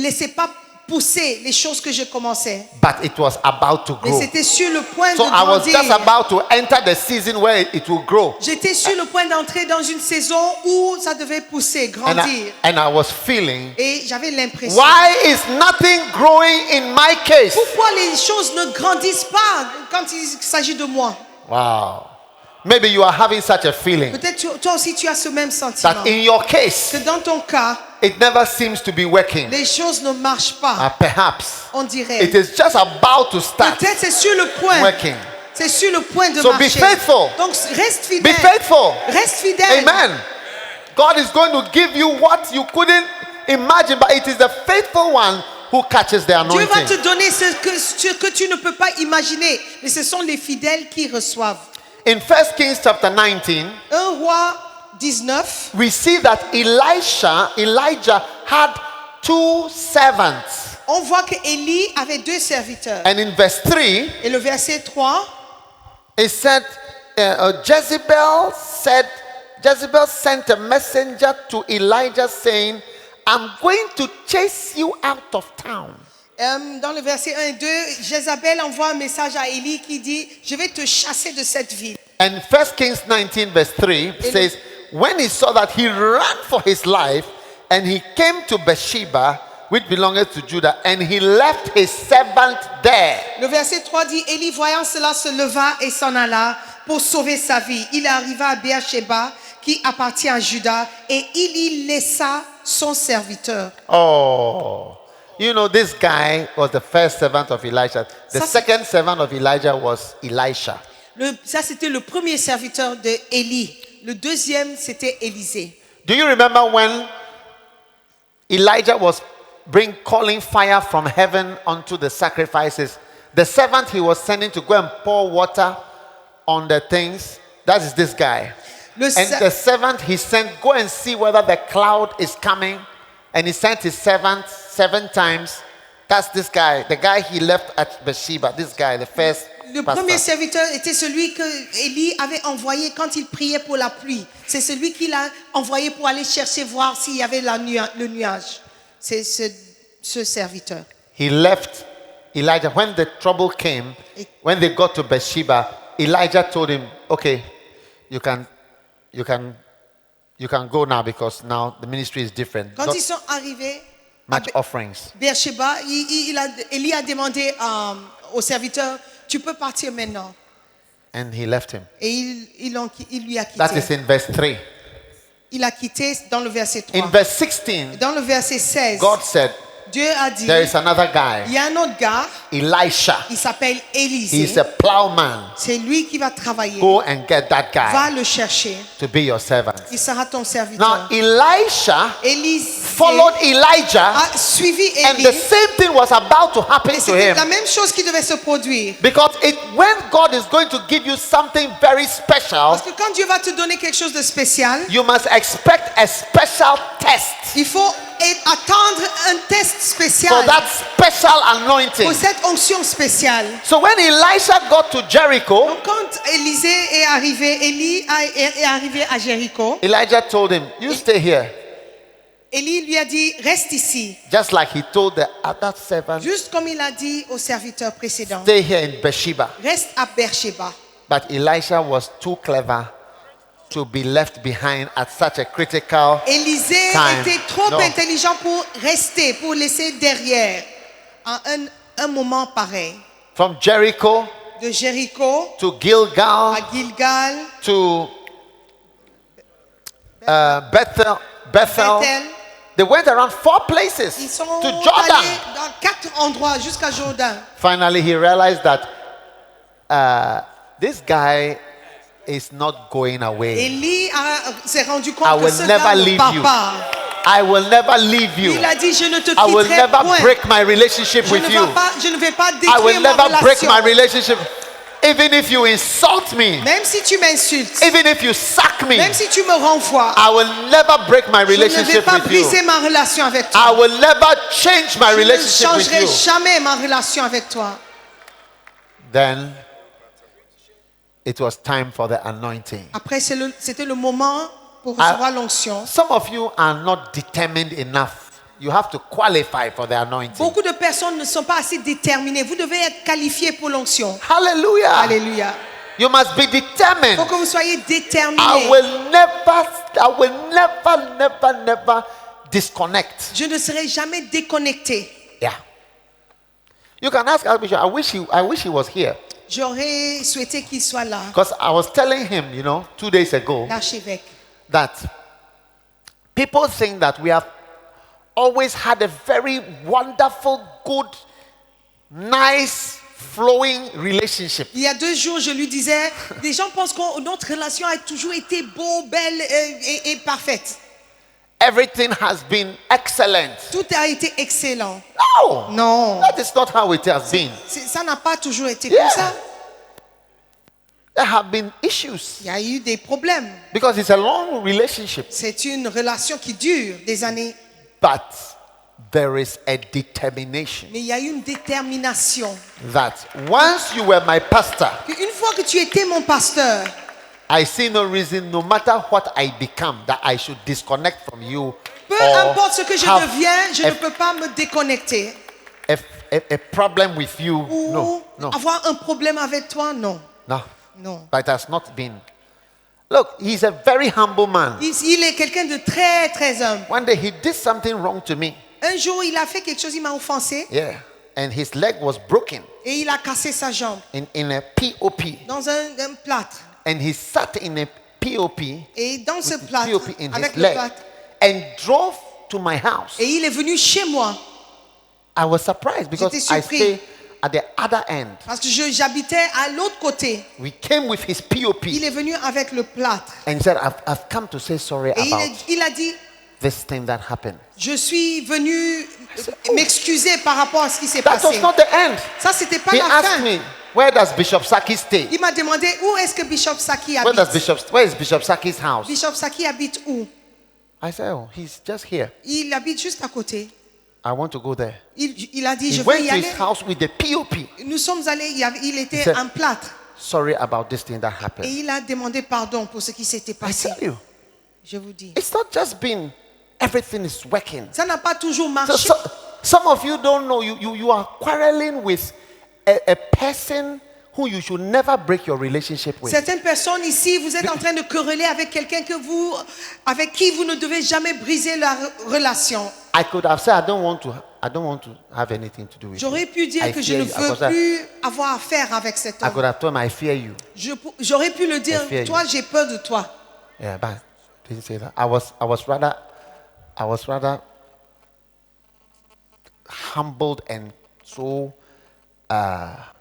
laissait pas pousser les choses que je commençais. But it was about to Mais grow. c'était sur le point So de I was just grandir. about to enter the season where it will grow. J'étais sur le point d'entrer dans une saison où ça devait pousser, And grandir. I was feeling, Et j'avais l'impression. why is nothing growing in my case? Pourquoi les choses ne grandissent pas quand il s'agit de moi? Wow. Maybe you are having such a feeling Peut-être toi aussi tu as ce même sentiment. that in your case, Que dans ton cas, it never seems to be working. les choses ne marchent pas, Perhaps on dirait. it is just about to start Peut-être c'est sur le point. working. C'est sur le point de So be marcher. faithful. Donc reste Be fidèle. faithful. Reste fidèle. Amen. God is going to give you what you couldn't imagine, but it is the faithful one who catches the Dieu va te anointing. donner ce que tu ne peux pas imaginer. Mais ce sont les fidèles qui reçoivent. In 1 Kings chapter 19, 1 Roi 19, we see that Elijah had two servants. on voit que Élie avait deux serviteurs. And in verse 3, Et le verset 3, it said, Jezebel sent a messenger to Elijah saying, I'm going to chase you out of town. dans le verset 1 et 2, Jézabel envoie un message à Élie qui dit, je vais te chasser de cette ville. And 1 Kings 19 verse 3 says, when he saw that, he ran for his life, and he came to Bathsheba, which belongeth to Judah, and he left his servant there. Le verset 3 dit, Élie voyant cela se leva et s'en alla pour sauver sa vie. Il arriva à Beersheba qui appartient à Juda et il y laissa son serviteur. Oh, you know, this guy was the first servant of Elijah. The Ça, second servant of Elijah was Elisha. Ça c'était le premier serviteur de Élie. le deuxième, c'était Élisée. Do you remember when Elijah was calling fire from heaven onto the sacrifices? The servant he was sending to go and pour water on the things, that is this guy. Le And ser- the servant he sent, go and see whether the cloud is coming. And he sent his servant 7 times. That's this guy, the guy he left at Bathsheba. This guy, the first Le pastor. premier serviteur était celui que Élie avait envoyé quand il priait pour la pluie. C'est celui qu'il a envoyé pour aller chercher voir s'il y avait le nuage. C'est ce serviteur. He left Elijah. When the trouble came, when they got to Bathsheba, Elijah told him, okay, you can go now because now the ministry is different. Quand Not ils sont arrivés à much offerings. Beersheba, Élie a demandé au serviteur, tu peux partir maintenant. And he left him. Et il lui a That quitté. is in verse 3. Il a quitté dans le verset 3. In verse 16, Dans le verset 16, God said, Dieu a dit, there is another il guy, y a un autre gars, Elisha. il s'appelle He's Élisée. a plowman. C'est lui qui va travailler. Go and get that Va guy le chercher. to be your servant. Il sera ton serviteur. Now, Elisha Élisée followed Elijah, a suivi and the Élie. same thing was about to happen Et to c'était him. la même chose qui devait se produire. Because when God is going to give you something very special, Parce que quand Dieu va te donner quelque chose de spécial, you must expect a special test il faut attendre un test spécial for that special anointing. pour cette onction spéciale. So when Elisha got to Jericho, Donc quand Élisée est arrivé, Élie est arrivé à Jéricho, Elijah told him, you stay here. Élie lui a dit, reste ici. Just like he told the other servant, Juste comme il a dit au serviteur précédent. stay here in Bathsheba. Reste à Beersheba. But Elisha was too clever to be left behind at such a critical Élisée time. était trop No. intelligent pour rester, pour laisser derrière à un moment pareil. From Jericho De Jéricho to Gilgal à Gilgal, to Bethel. Bethel. They went around 4 Ils places sont to allés Jordan. dans 4 endroits jusqu'à Jourdain. Finally, he realized that this guy is not going away. Élie s'est rendu I compte que will ce never gars ne leave part you. pas. I will never leave you. Il a dit, je ne te I will quitterai never point. break my relationship with you. Je ne vais pas I détruire will ma never break relation. my relationship. Even if you insult me, Même si tu m'insultes, even if you sack me, même si tu me renvoies, I will never break my je ne vais relationship pas with you. briser ma relation avec I toi. will never change my Je ne relationship with changerai you. jamais ma relation avec toi. Then it was time for the anointing. Après, c'était le moment pour recevoir l'onction. Some of you are not determined enough. You have to qualify for the anointing. Beaucoup de personnes ne sont pas assez déterminées. Vous devez être qualifié pour l'onction. Hallelujah. Alléluia. You must be Il determined. faut que vous soyez I déterminés. will never disconnect. Je ne serai jamais déconnecté. Yeah. You can ask Archbishop, I wish he was here. J'aurais souhaité qu'il soit là, Because I was telling him, 2 days ago, l'archevêque. that people think that we have always had a very wonderful, good, nice, flowing relationship. Il y a 2 jours, je lui disais, des gens pensent que notre relation a toujours été beau, belle et parfaite. Everything has been excellent. Tout a été excellent. No, Non, that is not how it has been. ça n'a pas toujours été Yeah. comme ça. There have been issues Il y a eu des problèmes. because it's a long relationship. C'est une relation qui dure des années. But there is a determination Mais il y a eu une détermination. that once you were my pastor, Une fois que tu étais mon pasteur, I see no reason, no matter what I become, that I should disconnect from you. peu or importe ce que je have deviens, je a, ne peux pas me déconnecter. a problem with you. Ou No. avoir un problème avec toi, non. Non. But it has not been. Look, he's a very humble man. Il est quelqu'un de très, très humble. One day he did something wrong to me. Un jour, il a fait quelque chose, il m'a offensé Yeah. And his leg was broken et il a cassé sa jambe in a POP. dans un plâtre. And he sat in a POP, Et dans ce with plâtre, POP in avec his le leg, plâtre, and drove to my house. et il est venu chez moi. I was surprised because J'étais I surpris. stay at the other end. Parce que j'habitais à l'autre côté. We came with his POP Il est venu avec le plâtre. and said, I've come to say sorry Et about il a dit, this thing that happened. je suis venu m'excuser par rapport à ce qui s'est That was passé. not the end. Ça, c'était pas He la asked fin. me, where does Bishop Saki stay? Il m'a demandé où est-ce que Bishop Saki Where habite. is Bishop Saki's house? Bishop Saki habite où? I said, oh, he's just here. Il habite juste à côté. I want to go there. Il a dit, He je veux went y to aller. his house with the POP. Nous sommes allés, il était He said, en plâtre. Sorry about this thing that Et happened. il a demandé pardon pour ce qui s'était I passé. tell you, Je vous dis. it's not just been everything is working. Ça n'a pas toujours So, marché. some of you don't know, you are quarreling with a person who you should never break your relationship with. Certaines personnes ici, vous êtes en train de quereller avec quelqu'un avec qui vous ne devez jamais briser la relation. I could have said, I don't want to have anything to do with J'aurais you. pu dire I que je fear ne you. veux plus avoir affaire avec cet I could homme. have told him, I fear you. J'aurais pu le dire, I fear you. toi, j'ai peur de toi. Yeah, but I didn't say that. I was rather humbled and so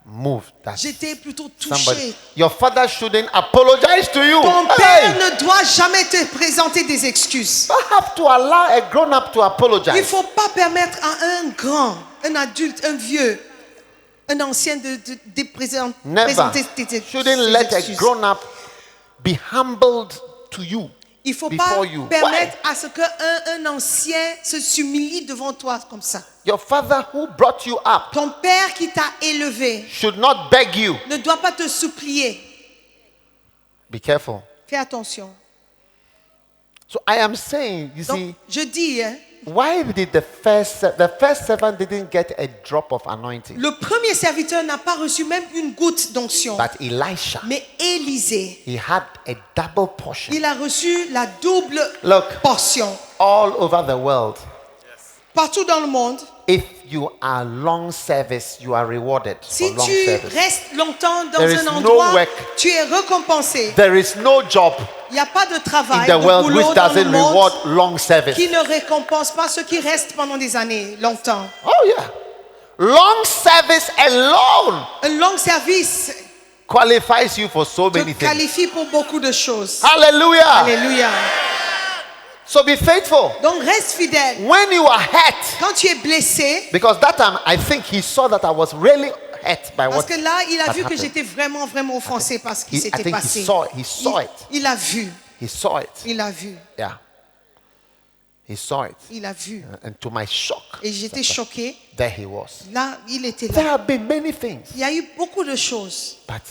moved that J'étais plutôt somebody, touchée. your father shouldn't apologize to you. Ton Hey! père ne doit jamais te présenter des excuses. You don't have to allow a grown-up to Il ne apologize. faut pas permettre à un grand, un adulte, un vieux, un ancien de présenter Never. tes Shouldn't let a excuses. grown-up be humbled to you. Il ne faut pas before you. permettre à ce qu'un ancien s'humilie devant toi comme ça. Your father who brought you up Ton père qui t'a élevé should not beg you. ne doit pas te supplier. Be careful. Fais attention. So I am saying, you see, Donc, je dis, hein, why did the first servant didn't get a drop of anointing? le premier serviteur n'a pas reçu même une goutte d'onction. But Elisha, Mais Élisée, he had a double portion il a reçu la double Look. portion. all over the world. Partout dans le monde, If you are long service, you are rewarded si for long tu service. restes longtemps dans There is un no endroit, work. tu es récompensé. There is no job Il n'y a pas de in travail, the de world boulot which dans le doesn't monde reward long service. qui ne récompense pas ceux qui restent pendant des années, longtemps. Oh yeah. Long service alone Un long service qualifies you for so te many things. qualifie pour beaucoup de choses. Hallelujah. Alléluia. So be faithful. Donc reste fidèle. When you are hurt, Quand tu es blessé, because that time I think he saw that I was really hurt by parce what que là, il a had vu que happened. j'étais vraiment, vraiment offensé par ce qui I s'était think passé. he saw it. Il a vu. He saw it. Il a vu. Yeah. He saw it. Il a vu. And to my shock, Et j'étais choquée. there he was. Là, il était There là. have been many things, Il y a eu beaucoup de choses. but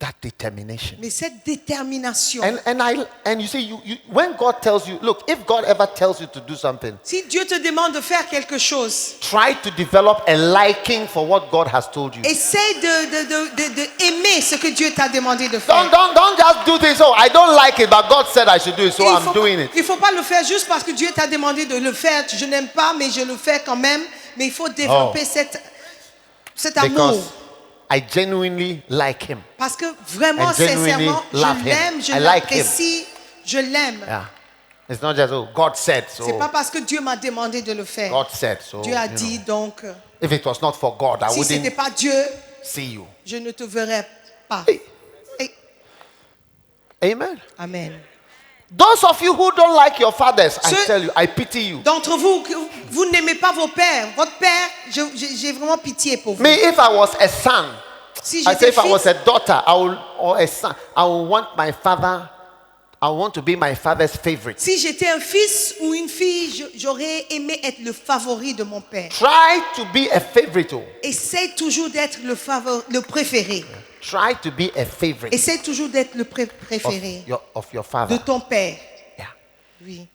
that determination. Mais cette détermination. And you see, when God tells you, look, if God ever tells you to do something, Si Dieu te demande de faire quelque chose, try to develop a liking for what God has told you. essaie de aimer ce que Dieu t'a demandé de faire. Don't just do this. Oh, I don't like it, but God said I should do it, so Et I'm doing it. il ne faut pas le faire juste parce que Dieu t'a demandé de le faire. Je n'aime pas, mais je le fais quand même. Mais il faut développer cet amour. Because I genuinely like him. Parce que vraiment, I genuinely sincèrement, love je him. l'aime, je I like him. l'apprécie, je l'aime. Yeah. It's not just, oh, God said, so C'est pas parce que Dieu m'a demandé de le faire. God said, so Dieu a you dit know. donc, If it was not for God, I si ce n'était wouldn't pas Dieu, see you. je ne te verrais pas. Hey. Hey. Amen. Amen. Those of you who don't like your fathers, I Ceux- tell you, I pity you. D'entre vous, vous n'aimez pas vos pères. Votre père, j'ai vraiment pitié pour vous. Me, if I was a son, Si I say j'étais if I was fils, a daughter, or a son, I would want my father, I want to be my father's favorite. si j'étais un fils ou une fille, j'aurais aimé être le favori de mon père. Try to be a favorite. Oh. Essaye toujours d'être le préféré. Try to be a favorite Essaye toujours d'être le préféré of your de father. ton père. Yeah. Oui.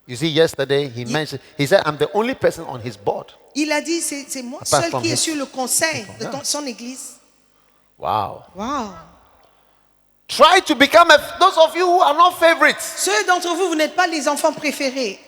You see, yesterday he said, I'm the only person on his board. Il a dit, c'est moi Apart seul from qui est his- sur le conseil de son église. Wow. Wow. Try to become those of you who are not favorites. Ceux d'entre vous, vous n'êtes pas les enfants préférés.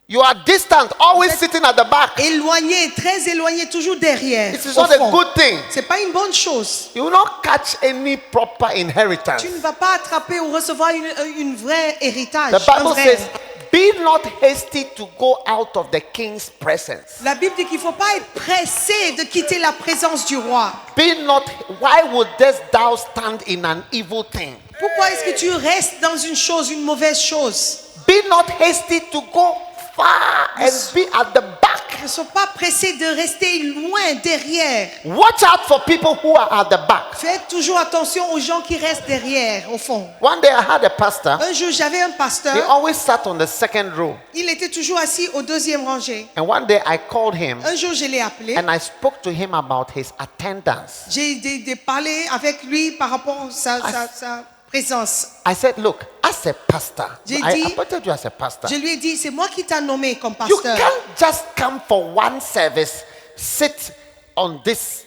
You are distant, always sitting at the back. Éloignés, très éloignés, toujours derrière. It is au not a fond. good thing. C'est pas une bonne chose. You will not catch any proper inheritance. Tu ne vas pas attraper ou recevoir une vraie héritage. The un Bible vrai- says, Be not hasty to go out of the king's presence. La Bible dit qu'il ne faut pas être pressé de quitter la présence du roi. Be not, why wouldest thou stand in an evil thing? Pourquoi est-ce que tu restes dans une chose, une mauvaise chose? Be not hasty to go far and be at the back. Ne sois pas pressé de rester loin, derrière. Watch out for people who are at the back. Faites toujours attention aux gens qui restent derrière, au fond. One day I had a pastor. Un jour, j'avais un He pasteur. always sat on the second row. Il était toujours assis au deuxième rangée. And one day I called him Un jour, je l'ai appelé. and I spoke to him about his attendance. J'ai parlé avec lui par rapport à sa présence. I said, look, as a pastor, J'ai I dit- appointed you as a pastor. Je lui ai dit, c'est moi qui t'ai nommé comme You pasteur. can't just come for one service, sit on this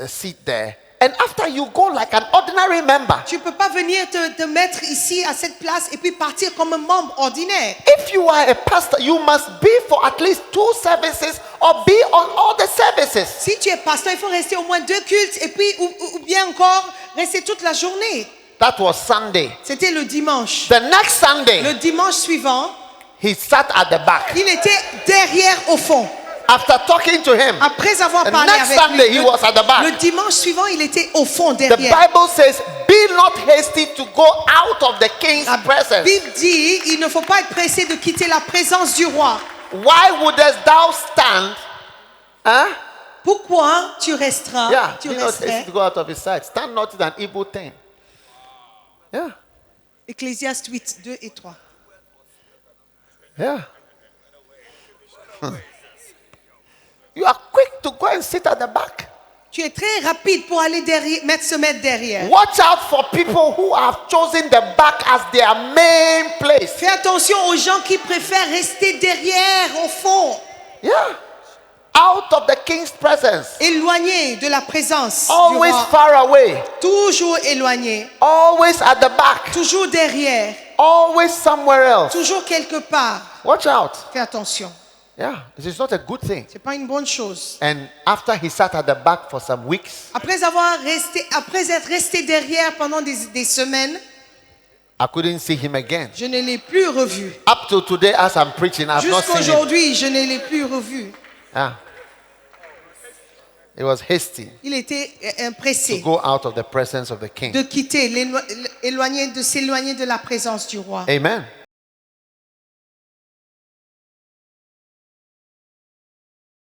seat there, and after you go like an ordinary member. Tu ne peux pas venir te mettre ici à cette place et puis partir comme un membre ordinaire. If you are a pastor, you must be for at least 2 services or be on all the services. Si tu es pasteur, il faut rester au moins 2 cultes et puis ou bien encore rester toute la journée. That was Sunday. C'était le dimanche. The next Sunday, Le dimanche suivant, he sat at the back. il était derrière au fond. After talking to him, Après avoir the parlé next avec Sunday lui, he was at the le back. dimanche suivant, il était au fond The derrière. Bible says, be not hasty to go out of the king's La presence. Bible dit, il ne faut pas être pressé de quitter la présence du roi. Why wouldest thou stand? Huh? Pourquoi tu resteras? Yeah, Tu be not hasty resterais. to go out of his sight. Stand not in an evil thing. Yeah, Ecclésiaste 8, 2 et 3. yeah. You are quick to go and sit at the back. Tu es très rapide pour aller derrière, se mettre derrière. Watch out for people who have chosen the back as their main place. Fais attention aux gens qui préfèrent rester derrière, au fond, Yeah. Out of the king's presence. éloignés de la présence du Always roi. far away. Toujours éloignés, Always at the back. toujours derrière, Always somewhere else. toujours quelque part. Watch out. Fais attention. Yeah, it is not a good thing. C'est pas une bonne chose. And after he sat at the back for some weeks, Après être resté derrière pendant des semaines, I couldn't see him again. je ne l'ai plus revu. Up to today, as I'm preaching, I've not Jusqu'à seen him. aujourd'hui, je ne l'ai plus revu. Yeah. It was hasty Il était to pressé go out of the presence of the king. de quitter, de s'éloigner de la présence du roi. Amen.